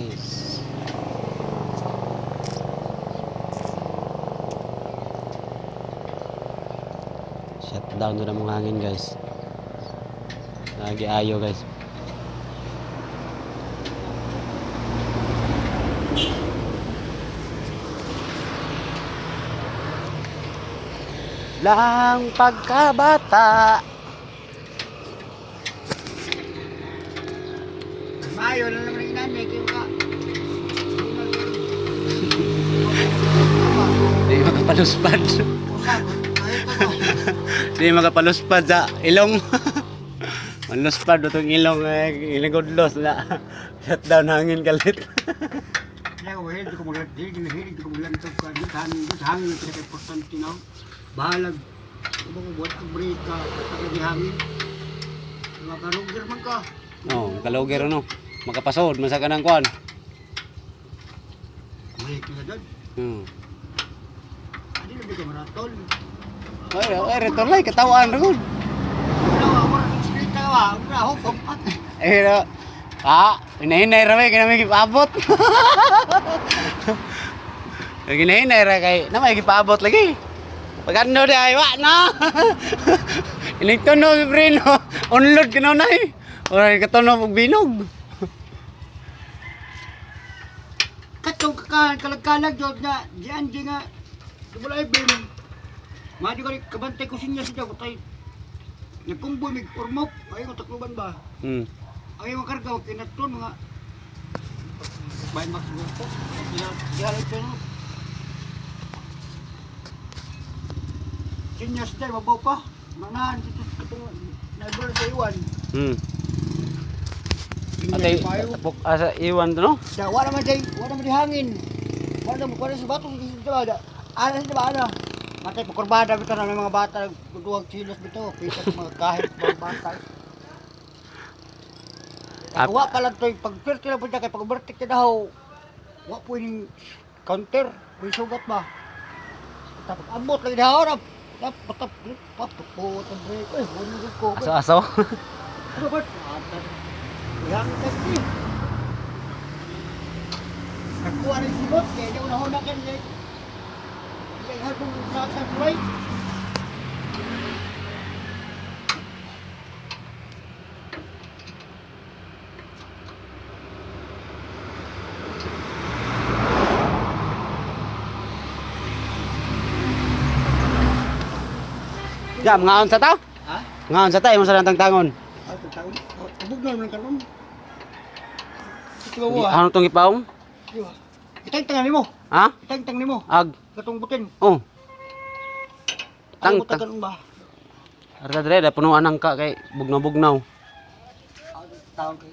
guys. Shutdown na mong hangin guys. Lagi ayo guys. Lang pagkabata. Mayo na naman yung nanay kayo ka. Di makapaluspad. Di makapaluspad sa ilong. Maluspad itong ilong ilinggodlos na. Shutdown hangin kalit. Kaya ko hilig ko maglat, hilig ko maglat ito ka. Dito hangin yung pinaka-importante na. Bahalag. Kung ko buhat ko break ka, patagay di hangin. Makarugir man ka. Oh, kalugir ano. Makapasod masa ka ng kuan. Break ka dad. Adi na di ka maratol. Ay, retolay katawan ra gud. Wala ako rin split ka ba? Wala ako kumpat. Hinahinay ra may kinamay gipaabot. Hinahinay ra kay na may gipaabot lagi. Pag ano di ay wa na. Inig tunog brino. Unload kinunay. Ora katunog og binog. Katong kalagkalag jud na diyan di nga. Wala ibig. Madi ko kabantay ko sinya siya tay. Nagkumboy mig urmok, ay ko takluban ba? Ay mo karga kinaton mga bay max ko. Diyan ito no. Sinya siya babaw pa. Manahan dito katong nagbar sa iwan. Atay tapok asa iwan to no? Da wala man di hangin. Wala mo sa bato sa bada. Ana sa bada. Matay pukurbada bitaw na mga bata nagduwag silos bitaw, pita mga kahit mga bata. Wa pala to pagpirti lang pud kay pagbertik ka daw. Wa po ning counter, may sugat ba? Tapos abot lagi daw ora. Tapos po to break. Ay, wala ko. Aso-aso. Ano ba? Yang kasi. Nakuha ni sibot kaya di una kan ni. Kaya hatong sa right. Ya, ngaon sa ta? Ha? Ngaon sa ta imo sa nang tangon. Ay, taon. Bugnon man karon. Ito wa. Ano tong ipaong? Itang nimo. Ha? Itang nimo. Ag. Katong butin. Oh. Tang Tang. tang ba? Arda dre da punuan ang ka kay bugnaw-bugnaw. Taon kay